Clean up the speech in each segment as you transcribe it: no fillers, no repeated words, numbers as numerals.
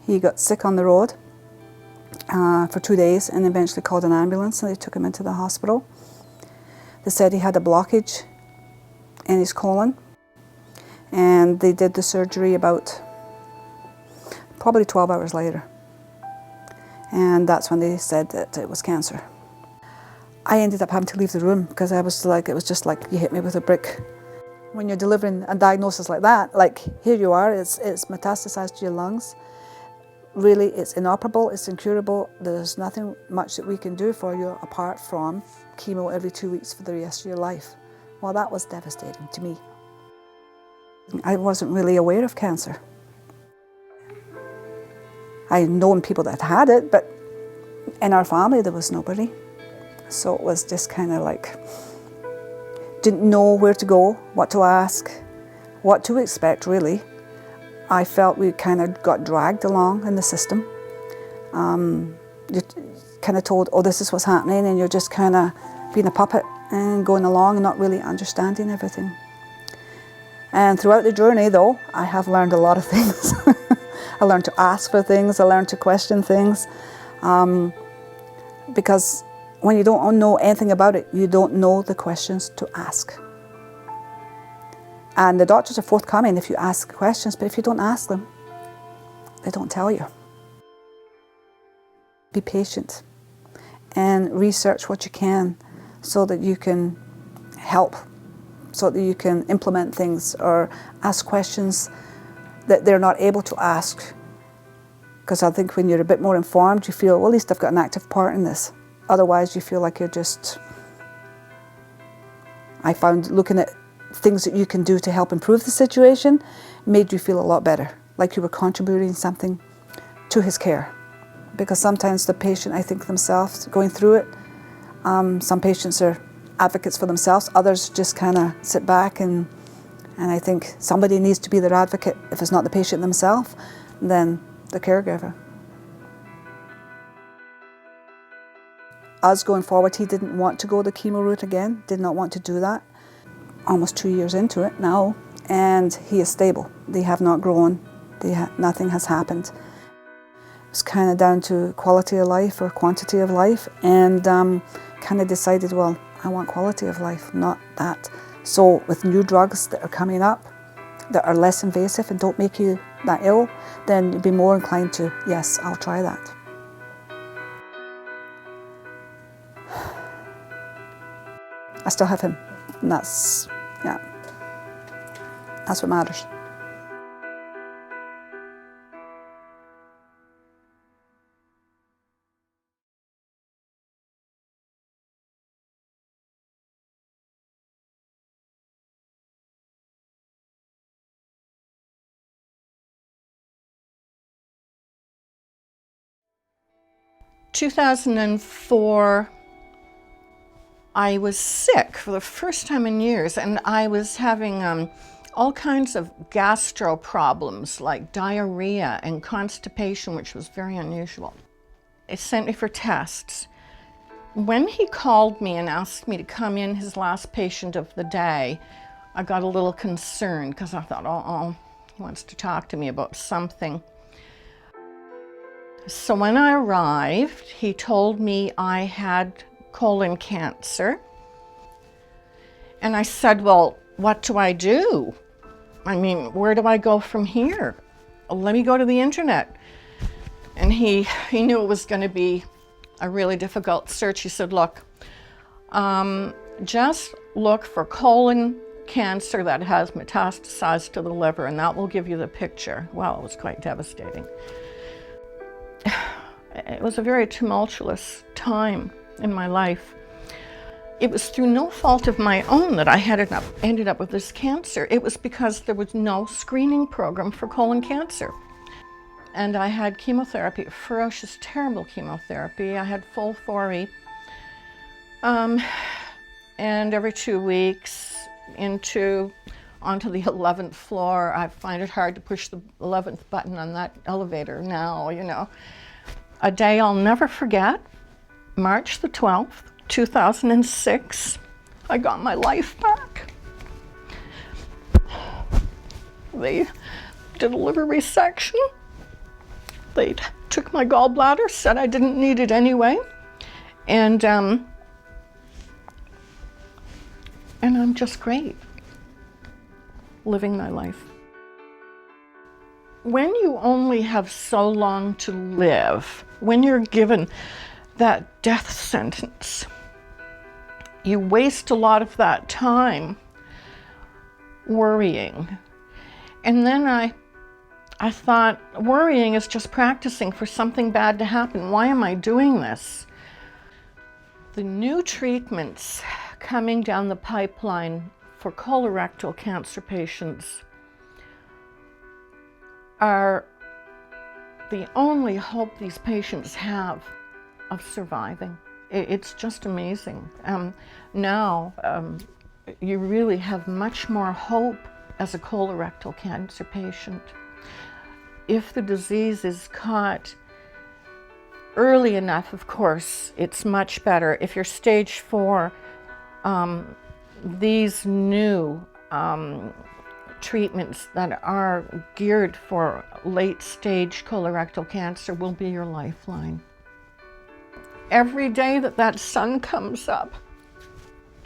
He got sick on the road for 2 days and eventually called an ambulance and they took him into the hospital. They said he had a blockage in his colon, and they did the surgery about probably 12 hours later. And that's when they said that it was cancer. I ended up having to leave the room because it was just like you hit me with a brick. When you're delivering a diagnosis like that, like here you are, it's metastasized to your lungs. Really, it's inoperable, it's incurable. There's nothing much that we can do for you apart from chemo every 2 weeks for the rest of your life. Well, that was devastating to me. I wasn't really aware of cancer. I had known people that had it, but in our family there was nobody. So it was just kind of like, didn't know where to go, what to ask, what to expect really. I felt we kind of got dragged along in the system. You're kind of told, oh, this is what's happening, and you're just kind of being a puppet and going along and not really understanding everything. And throughout the journey though, I have learned a lot of things. I learned to ask for things, I learned to question things, because when you don't know anything about it, you don't know the questions to ask. And the doctors are forthcoming if you ask questions, but if you don't ask them, they don't tell you. Be patient and research what you can so that you can help, so that you can implement things or ask questions that they're not able to ask. Because I think when you're a bit more informed, you feel, well, at least I've got an active part in this. Otherwise, you feel like you're just... I found looking at things that you can do to help improve the situation made you feel a lot better, like you were contributing something to his care. Because sometimes the patient, I think themselves, going through it, some patients are advocates for themselves, others just kind of sit back and I think somebody needs to be their advocate. If it's not the patient themselves, then the caregiver. Us going forward, he didn't want to go the chemo route again, did not want to do that. Almost 2 years into it now, and he is stable. They have not grown, nothing has happened. It's kind of down to quality of life or quantity of life, and kind of decided, well, I want quality of life, not that. So with new drugs that are coming up, that are less invasive and don't make you that ill, then you'd be more inclined to, yes, I'll try that. I still have him, and that's what matters. In 2004, I was sick for the first time in years, and I was having all kinds of gastro problems like diarrhea and constipation, which was very unusual. It sent me for tests. When he called me and asked me to come in, his last patient of the day, I got a little concerned because I thought, oh, he wants to talk to me about something. So when I arrived, he told me I had colon cancer. And I said, well, what do I do? I mean, where do I go from here? Let me go to the internet. And he knew it was going to be a really difficult search. He said, look, just look for colon cancer that has metastasized to the liver, and that will give you the picture. Well, it was quite devastating. It was a very tumultuous time in my life. It was through no fault of my own that I ended up with this cancer. It was because there was no screening program for colon cancer. And I had chemotherapy, ferocious, terrible chemotherapy. I had full 4E. And every 2 weeks onto the 11th floor. I find it hard to push the 11th button on that elevator now, you know. A day I'll never forget, March the 12th, 2006, I got my life back. They did a liver resection. They took my gallbladder, said I didn't need it anyway, and I'm just great, living my life. When you only have so long to live, when you're given that death sentence, you waste a lot of that time worrying. And then I thought, worrying is just practicing for something bad to happen. Why am I doing this? The new treatments coming down the pipeline for colorectal cancer patients are the only hope these patients have of surviving. It's just amazing. Now, you really have much more hope as a colorectal cancer patient. If the disease is caught early enough, of course, it's much better. If you're stage 4, these new treatments that are geared for late-stage colorectal cancer will be your lifeline. Every day that that sun comes up,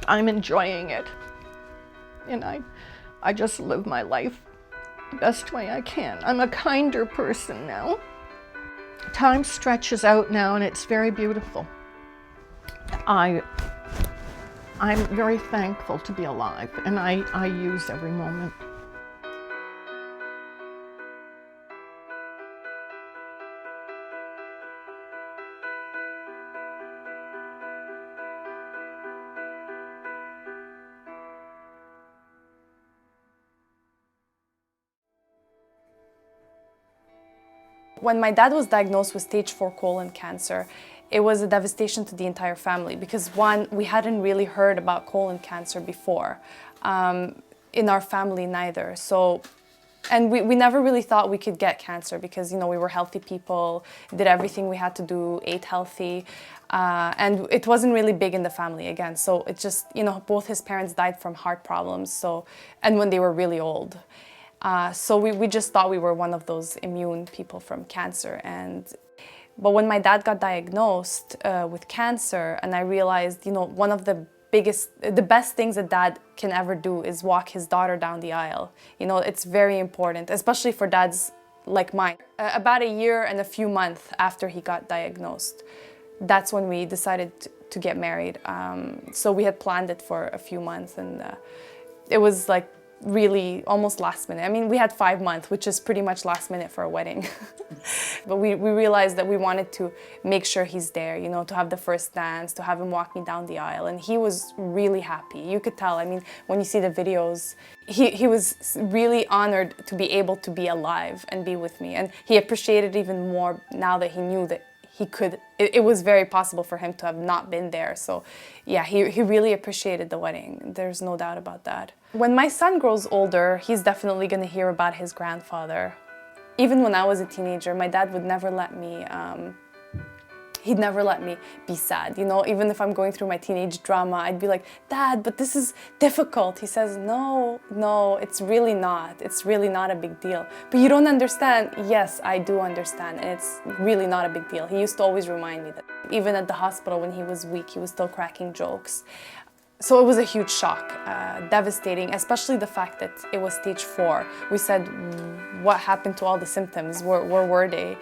I'm enjoying it. And I just live my life the best way I can. I'm a kinder person now. Time stretches out now and it's very beautiful. I'm very thankful to be alive, and I use every moment. When my dad was diagnosed with stage 4 colon cancer, it was a devastation to the entire family because one, we hadn't really heard about colon cancer before. In our family neither. And we never really thought we could get cancer because, you know, we were healthy people, did everything we had to do, ate healthy, and it wasn't really big in the family again. So it just, you know, both his parents died from heart problems, and when they were really old. So we just thought we were one of those immune people from cancer. But when my dad got diagnosed with cancer, and I realized, you know, one of the best things a dad can ever do is walk his daughter down the aisle. You know, it's very important, especially for dads like mine. About a year and a few months after he got diagnosed, that's when we decided to get married. So we had planned it for a few months, and it was like really almost last minute. I mean, we had 5 months, which is pretty much last minute for a wedding. But we realized that we wanted to make sure he's there, you know, to have the first dance, to have him walk me down the aisle. And he was really happy. You could tell, I mean, when you see the videos, he was really honored to be able to be alive and be with me. And he appreciated even more now that he knew that it was very possible for him to have not been there. So yeah, he really appreciated the wedding. There's no doubt about that. When my son grows older, he's definitely gonna hear about his grandfather. Even when I was a teenager, my dad would never let me, he'd never let me be sad. You know, even if I'm going through my teenage drama, I'd be like, Dad, but this is difficult. He says, no, it's really not. It's really not a big deal. But you don't understand. Yes, I do understand, and it's really not a big deal. He used to always remind me that. Even at the hospital when he was weak, he was still cracking jokes. So it was a huge shock, devastating, especially the fact that it was stage 4. We said, what happened to all the symptoms? Where were they?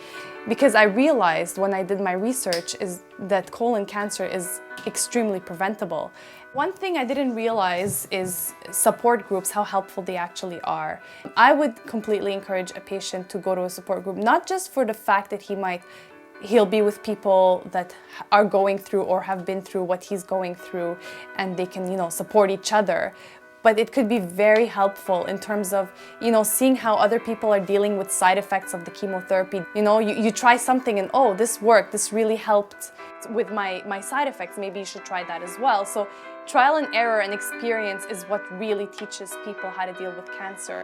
Because I realized when I did my research is that colon cancer is extremely preventable. One thing I didn't realize is support groups, how helpful they actually are. I would completely encourage a patient to go to a support group, not just for the fact that he'll be with people that are going through or have been through what he's going through, and they can, you know, support each other. But it could be very helpful in terms of, you know, seeing how other people are dealing with side effects of the chemotherapy. You know, you try something and, oh, this worked, this really helped with my side effects, maybe you should try that as well. So trial and error and experience is what really teaches people how to deal with cancer.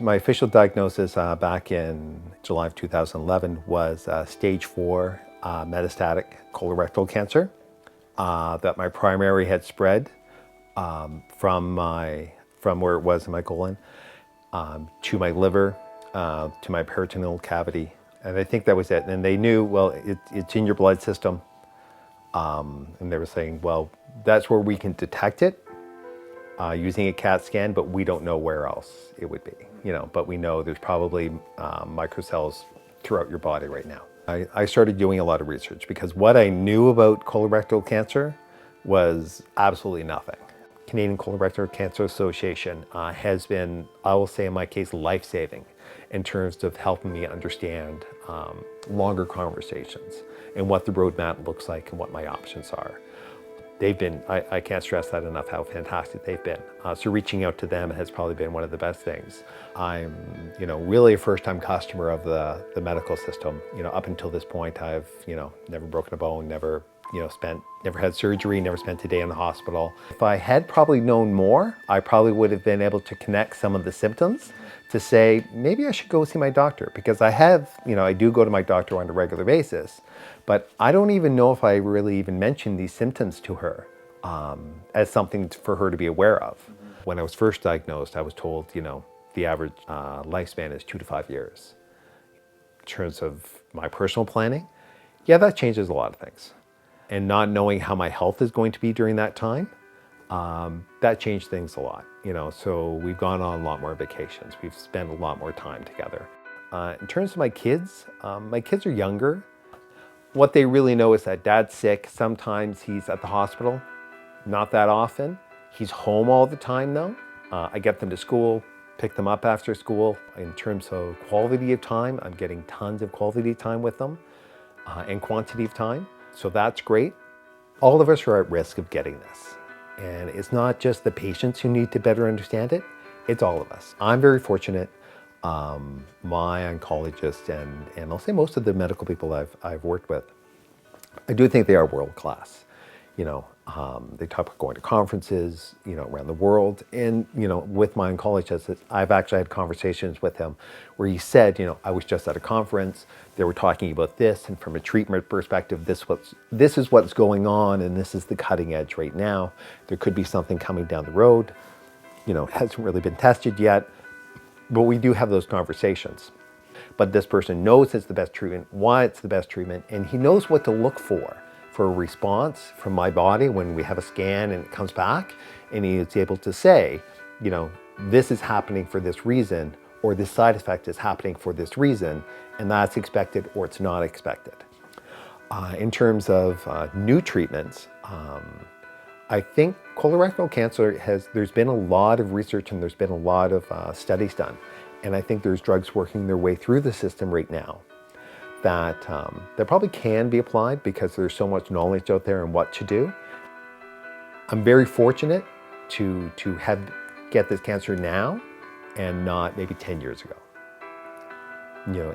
My official diagnosis back in July of 2011 was stage 4 metastatic colorectal cancer. That my primary had spread from where it was in my colon to my liver, to my peritoneal cavity, and I think that was it. And they knew, well, it's in your blood system, and they were saying, well, that's where we can detect it using a CAT scan, but we don't know where else it would be. But we know there's probably microcells throughout your body right now. I started doing a lot of research because what I knew about colorectal cancer was absolutely nothing. Canadian Colorectal Cancer Association has been, I will say in my case, life-saving in terms of helping me understand longer conversations and what the roadmap looks like and what my options are. They've been, I can't stress that enough, how fantastic they've been. So reaching out to them has probably been one of the best things. I'm, really a first-time customer of the medical system. Up until this point, I've, never broken a bone, never, never had surgery, never spent a day in the hospital. If I had probably known more, I probably would have been able to connect some of the symptoms to say, maybe I should go see my doctor, because I have, I do go to my doctor on a regular basis, but I don't even know if I really even mentioned these symptoms to her as something for her to be aware of. When I was first diagnosed, I was told, the average lifespan is 2 to 5 years. In terms of my personal planning, yeah, that changes a lot of things. And not knowing how my health is going to be during that time, that changed things a lot. So we've gone on a lot more vacations. We've spent a lot more time together. In terms of my kids are younger. What they really know is that dad's sick. Sometimes he's at the hospital, not that often. He's home all the time though. I get them to school, pick them up after school. In terms of quality of time, I'm getting tons of quality time with them and quantity of time. So that's great. All of us are at risk of getting this. And it's not just the patients who need to better understand it, it's all of us. I'm very fortunate. My oncologist and I'll say most of the medical people I've worked with, I do think they are world class. They talk about going to conferences, around the world. And, with my oncologist, I've actually had conversations with him where he said, I was just at a conference, they were talking about this, and from a treatment perspective, this is what's going on, and this is the cutting edge right now. There could be something coming down the road, hasn't really been tested yet, but we do have those conversations. But this person knows it's the best treatment, why it's the best treatment, and he knows what to look for a response from my body when we have a scan and it comes back, and he is able to say, this is happening for this reason, or this side effect is happening for this reason, and that's expected or it's not expected. In terms of new treatments, I think colorectal cancer there's been a lot of research and there's been a lot of studies done. And I think there's drugs working their way through the system right now that probably can be applied because there's so much knowledge out there on what to do. I'm very fortunate to get this cancer now and not maybe 10 years ago.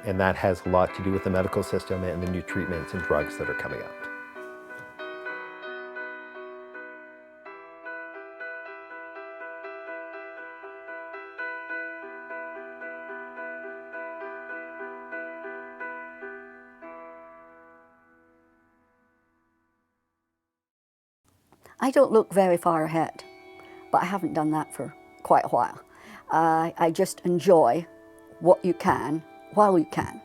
And that has a lot to do with the medical system and the new treatments and drugs that are coming out. I don't look very far ahead, but I haven't done that for quite a while. I just enjoy what you can while you can.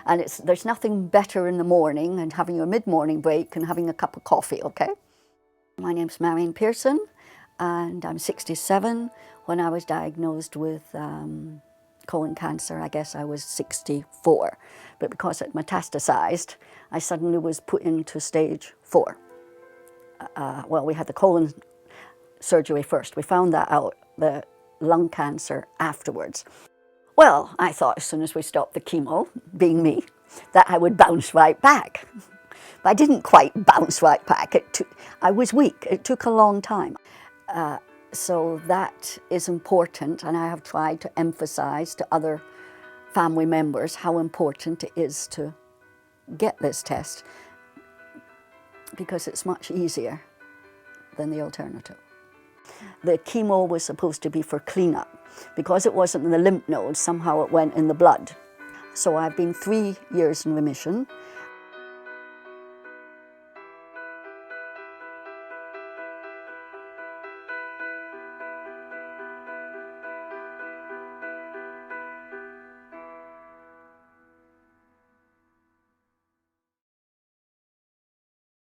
And there's nothing better in the morning and having your mid-morning break and having a cup of coffee, okay? My name's Marion Pearson, and I'm 67. When I was diagnosed with colon cancer, I guess I was 64. But because it metastasized, I suddenly was put into stage 4. Well, we had the colon surgery first. We found that out, the lung cancer afterwards. Well, I thought as soon as we stopped the chemo, being me, that I would bounce right back. But I didn't quite bounce right back. I was weak. It took a long time. So that is important, and I have tried to emphasize to other family members how important it is to get this test, because it's much easier than the alternative. The chemo was supposed to be for cleanup. Because it wasn't in the lymph nodes, somehow it went in the blood. So I've been 3 years in remission,